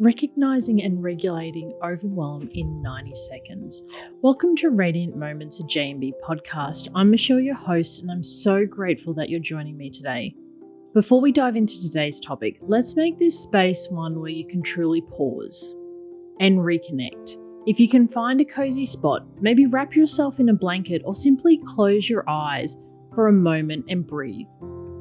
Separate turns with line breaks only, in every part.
Recognizing and regulating overwhelm in 90 seconds. Welcome to Radiant Moments, a JMB podcast. I'm Michelle, your host, and I'm so grateful that you're joining me today. Before we dive into today's topic, let's make this space one where you can truly pause and reconnect. If you can find a cozy spot, maybe wrap yourself in a blanket or simply close your eyes for a moment and breathe.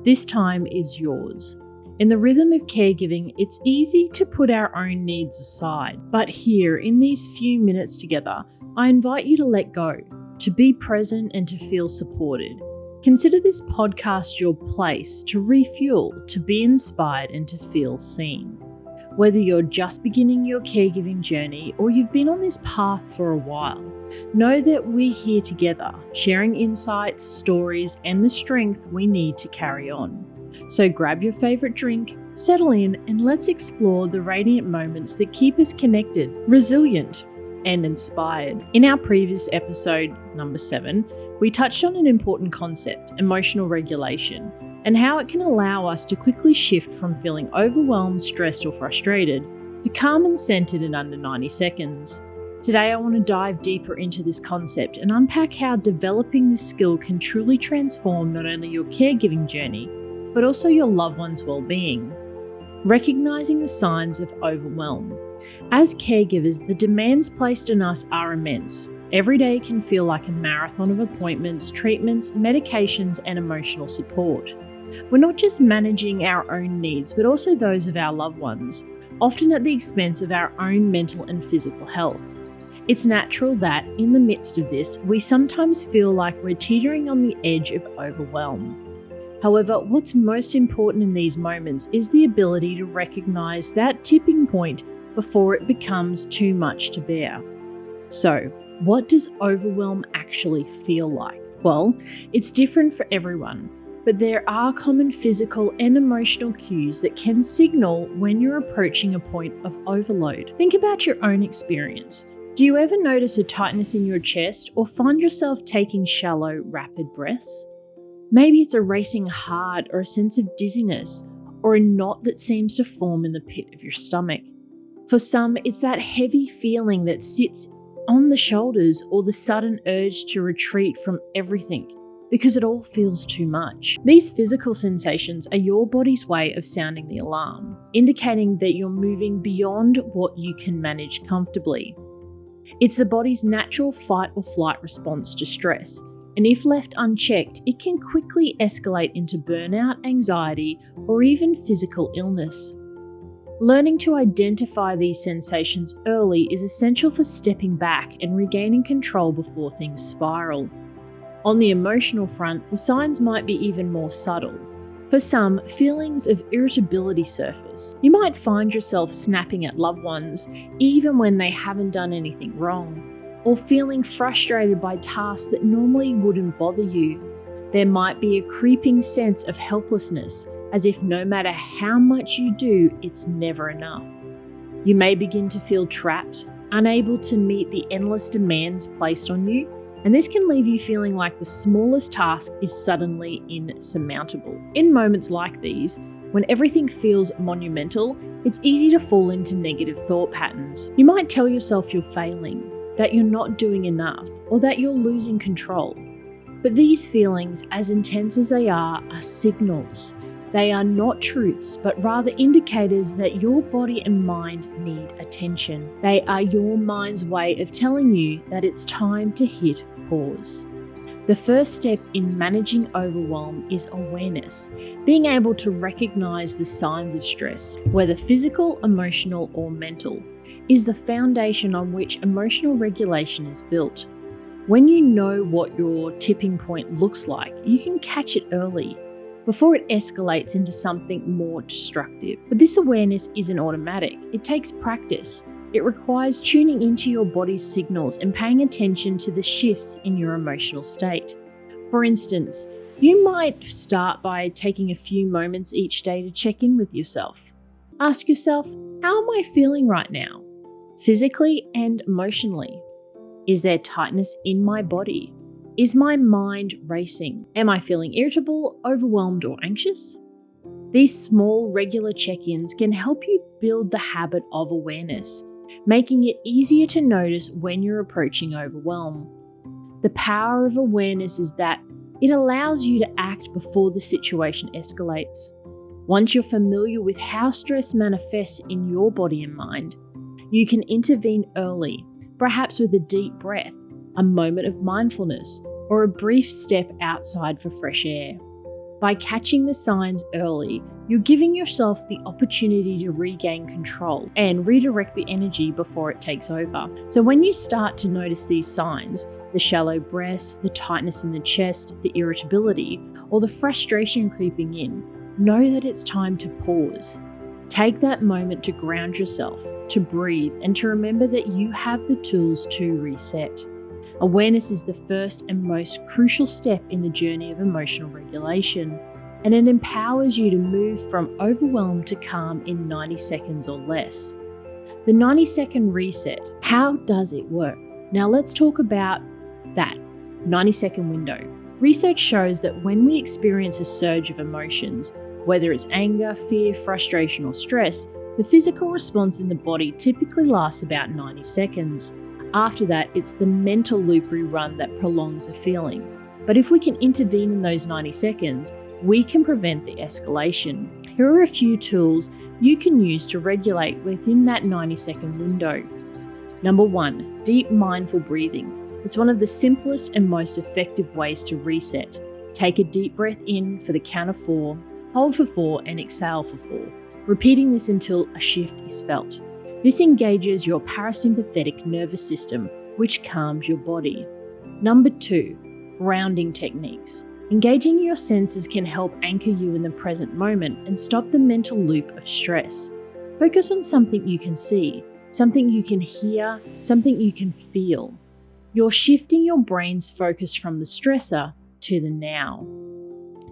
This time is yours. In the rhythm of caregiving, it's easy to put our own needs aside. But here, in these few minutes together, I invite you to let go, to be present and to feel supported. Consider this podcast your place to refuel, to be inspired and to feel seen. Whether you're just beginning your caregiving journey or you've been on this path for a while, know that we're here together, sharing insights, stories, and the strength we need to carry on. So grab your favorite drink, settle in, and let's explore the radiant moments that keep us connected, resilient, and inspired. In our previous episode, number 7, we touched on an important concept, emotional regulation, and how it can allow us to quickly shift from feeling overwhelmed, stressed, or frustrated to calm and centered in under 90 seconds. Today, I want to dive deeper into this concept and unpack how developing this skill can truly transform not only your caregiving journey, but also your loved one's well-being. Recognizing the signs of overwhelm. As caregivers, the demands placed on us are immense. Every day can feel like a marathon of appointments, treatments, medications, and emotional support. We're not just managing our own needs, but also those of our loved ones, often at the expense of our own mental and physical health. It's natural that, in the midst of this, we sometimes feel like we're teetering on the edge of overwhelm. However, what's most important in these moments is the ability to recognize that tipping point before it becomes too much to bear. So, what does overwhelm actually feel like? Well, it's different for everyone, but there are common physical and emotional cues that can signal when you're approaching a point of overload. Think about your own experience. Do you ever notice a tightness in your chest or find yourself taking shallow, rapid breaths? Maybe it's a racing heart or a sense of dizziness or a knot that seems to form in the pit of your stomach. For some, it's that heavy feeling that sits on the shoulders or the sudden urge to retreat from everything because it all feels too much. These physical sensations are your body's way of sounding the alarm, indicating that you're moving beyond what you can manage comfortably. It's the body's natural fight or flight response to stress. And if left unchecked, it can quickly escalate into burnout, anxiety, or even physical illness. Learning to identify these sensations early is essential for stepping back and regaining control before things spiral. On the emotional front, the signs might be even more subtle. For some, feelings of irritability surface. You might find yourself snapping at loved ones even when they haven't done anything wrong, or feeling frustrated by tasks that normally wouldn't bother you. There might be a creeping sense of helplessness, as if no matter how much you do, it's never enough. You may begin to feel trapped, unable to meet the endless demands placed on you, and this can leave you feeling like the smallest task is suddenly insurmountable. In moments like these, when everything feels monumental, it's easy to fall into negative thought patterns. You might tell yourself you're failing, that you're not doing enough, or that you're losing control. But these feelings, as intense as they are signals. They are not truths, but rather indicators that your body and mind need attention. They are your mind's way of telling you that it's time to hit pause. The first step in managing overwhelm is awareness, being able to recognize the signs of stress, whether physical, emotional, or mental, is the foundation on which emotional regulation is built. When you know what your tipping point looks like, you can catch it early, before it escalates into something more destructive. But this awareness isn't automatic. It takes practice. It requires tuning into your body's signals and paying attention to the shifts in your emotional state. For instance, you might start by taking a few moments each day to check in with yourself. Ask yourself, how am I feeling right now? Physically and emotionally. Is there tightness in my body? Is my mind racing? Am I feeling irritable, overwhelmed, or anxious? These small, regular check-ins can help you build the habit of awareness, making it easier to notice when you're approaching overwhelm. The power of awareness is that it allows you to act before the situation escalates. Once you're familiar with how stress manifests in your body and mind, you can intervene early, perhaps with a deep breath, a moment of mindfulness, or a brief step outside for fresh air. By catching the signs early, you're giving yourself the opportunity to regain control and redirect the energy before it takes over. So when you start to notice these signs, the shallow breaths, the tightness in the chest, the irritability, or the frustration creeping in, know that it's time to pause. Take that moment to ground yourself, to breathe, and to remember that you have the tools to reset. Awareness is the first and most crucial step in the journey of emotional regulation, and it empowers you to move from overwhelm to calm in 90 seconds or less. The 90-second reset, how does it work? Now let's talk about that 90-second window. Research shows that when we experience a surge of emotions, whether it's anger, fear, frustration, or stress, the physical response in the body typically lasts about 90 seconds. After that, it's the mental loop rerun that prolongs the feeling. But if we can intervene in those 90 seconds, we can prevent the escalation. Here are a few tools you can use to regulate within that 90-second window. Number 1, deep mindful breathing. It's one of the simplest and most effective ways to reset. Take a deep breath in for the count of 4, hold for 4, and exhale for 4, repeating this until a shift is felt. This engages your parasympathetic nervous system, which calms your body. Number 2, grounding techniques. Engaging your senses can help anchor you in the present moment and stop the mental loop of stress. Focus on something you can see, something you can hear, something you can feel. You're shifting your brain's focus from the stressor to the now.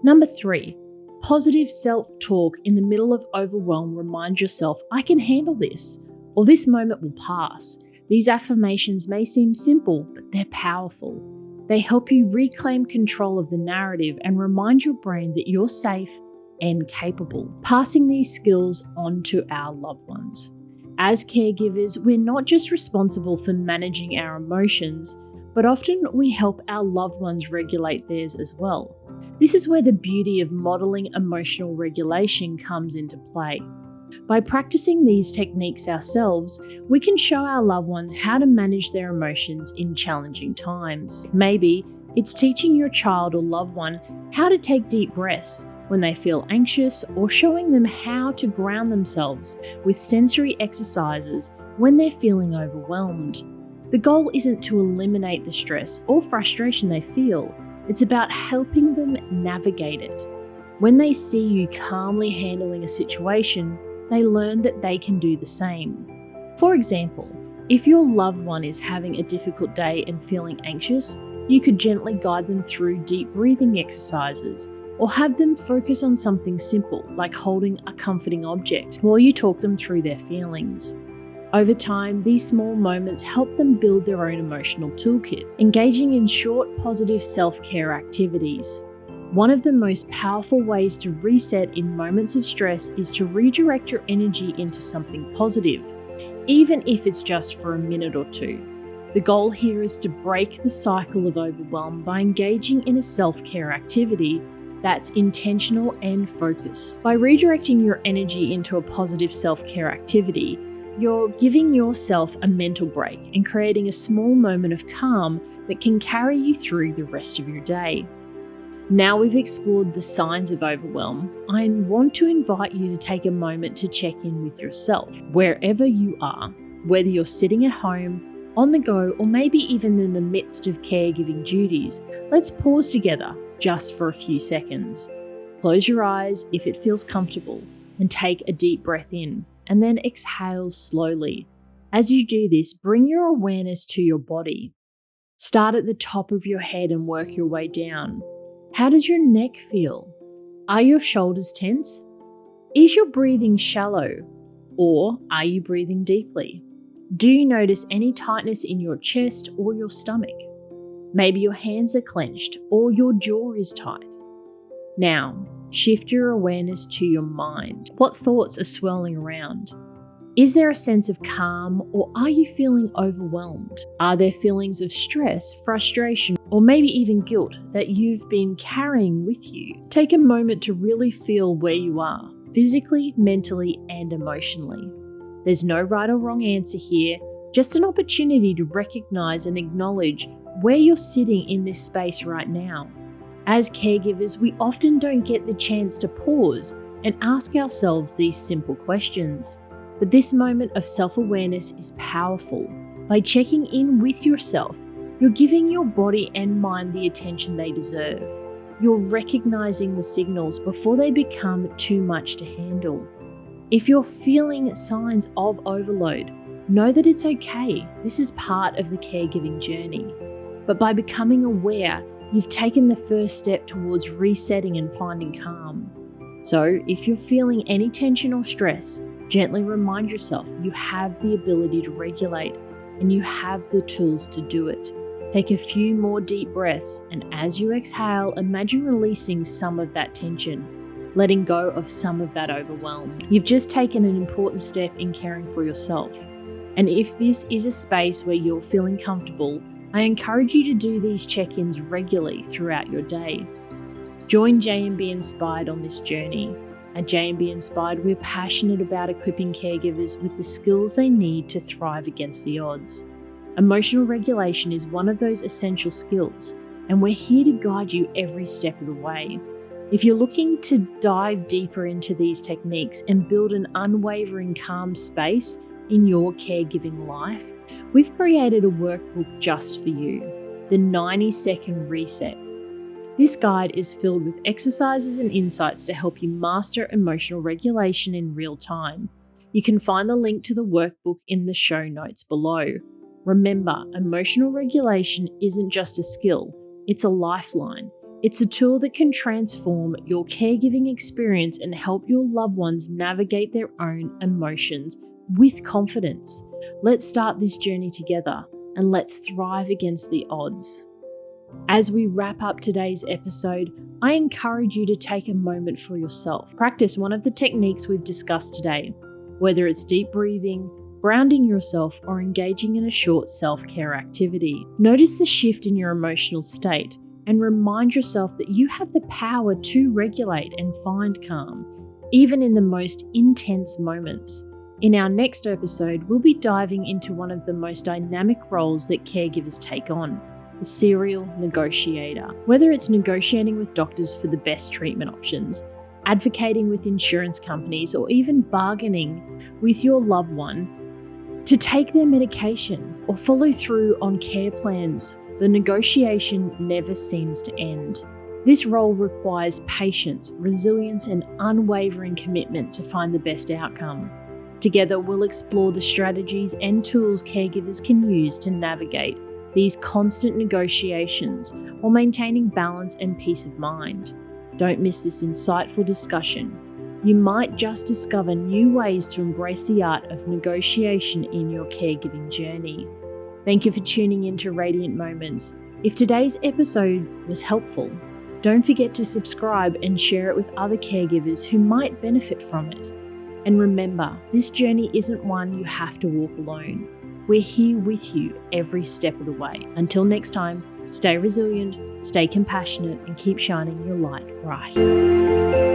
Number 3, positive self-talk in the middle of overwhelm. Remind yourself, I can handle this, or this moment will pass. These affirmations may seem simple, but they're powerful. They help you reclaim control of the narrative and remind your brain that you're safe and capable. Passing these skills on to our loved ones. As caregivers, we're not just responsible for managing our emotions, but often we help our loved ones regulate theirs as well. This is where the beauty of modeling emotional regulation comes into play. By practicing these techniques ourselves, we can show our loved ones how to manage their emotions in challenging times. Maybe it's teaching your child or loved one how to take deep breaths when they feel anxious, or showing them how to ground themselves with sensory exercises when they're feeling overwhelmed. The goal isn't to eliminate the stress or frustration they feel, it's about helping them navigate it. When they see you calmly handling a situation, they learn that they can do the same. For example, if your loved one is having a difficult day and feeling anxious, you could gently guide them through deep breathing exercises, or have them focus on something simple like holding a comforting object while you talk them through their feelings. Over time, these small moments help them build their own emotional toolkit, engaging in short, positive self-care activities. One of the most powerful ways to reset in moments of stress is to redirect your energy into something positive, even if it's just for a minute or two. The goal here is to break the cycle of overwhelm by engaging in a self-care activity that's intentional and focused. By redirecting your energy into a positive self-care activity, you're giving yourself a mental break and creating a small moment of calm that can carry you through the rest of your day. Now we've explored the signs of overwhelm, I want to invite you to take a moment to check in with yourself, wherever you are, whether you're sitting at home, on the go, or maybe even in the midst of caregiving duties. Let's pause together just for a few seconds. Close your eyes if it feels comfortable, and take a deep breath in, and then exhale slowly. As you do this, bring your awareness to your body. Start at the top of your head and work your way down. How does your neck feel? Are your shoulders tense? Is your breathing shallow, or are you breathing deeply? Do you notice any tightness in your chest or your stomach? Maybe your hands are clenched or your jaw is tight. Now, Shift your awareness to your mind. What thoughts are swirling around? Is there a sense of calm, or are you feeling overwhelmed? Are there feelings of stress, frustration, or maybe even guilt that you've been carrying with you? Take a moment to really feel where you are, physically, mentally, and emotionally. There's no right or wrong answer here, just an opportunity to recognize and acknowledge where you're sitting in this space right now. As caregivers, we often don't get the chance to pause and ask ourselves these simple questions. But this moment of self-awareness is powerful. By checking in with yourself, you're giving your body and mind the attention they deserve. You're recognizing the signals before they become too much to handle. If you're feeling signs of overload, know that it's okay. This is part of the caregiving journey. But by becoming aware, you've taken the first step towards resetting and finding calm. So if you're feeling any tension or stress, gently remind yourself you have the ability to regulate and you have the tools to do it. Take a few more deep breaths, and as you exhale, imagine releasing some of that tension, letting go of some of that overwhelm. You've just taken an important step in caring for yourself. And if this is a space where you're feeling comfortable, I encourage you to do these check-ins regularly throughout your day. Join JMB Inspired on this journey. At JMB Inspired, we're passionate about equipping caregivers with the skills they need to thrive against the odds. Emotional regulation is one of those essential skills, and we're here to guide you every step of the way. If you're looking to dive deeper into these techniques and build an unwavering calm space in your caregiving life, we've created a workbook just for you, the 90-second reset. This guide is filled with exercises and insights to help you master emotional regulation in real time. You can find the link to the workbook in the show notes below. Remember, emotional regulation isn't just a skill, it's a lifeline. It's a tool that can transform your caregiving experience and help your loved ones navigate their own emotions with confidence. Let's start this journey together, and let's thrive against the odds. As we wrap up today's episode, I encourage you to take a moment for yourself. Practice one of the techniques we've discussed today, whether it's deep breathing, grounding yourself, or engaging in a short self-care activity. Notice the shift in your emotional state and remind yourself that you have the power to regulate and find calm, even in the most intense moments. In our next episode, we'll be diving into one of the most dynamic roles that caregivers take on, the serial negotiator. Whether it's negotiating with doctors for the best treatment options, advocating with insurance companies, or even bargaining with your loved one to take their medication or follow through on care plans, the negotiation never seems to end. This role requires patience, resilience, and unwavering commitment to find the best outcome. Together, we'll explore the strategies and tools caregivers can use to navigate these constant negotiations while maintaining balance and peace of mind. Don't miss this insightful discussion. You might just discover new ways to embrace the art of negotiation in your caregiving journey. Thank you for tuning in to Radiant Moments. If today's episode was helpful, don't forget to subscribe and share it with other caregivers who might benefit from it. And remember, this journey isn't one you have to walk alone. We're here with you every step of the way. Until next time, stay resilient, stay compassionate, and keep shining your light bright.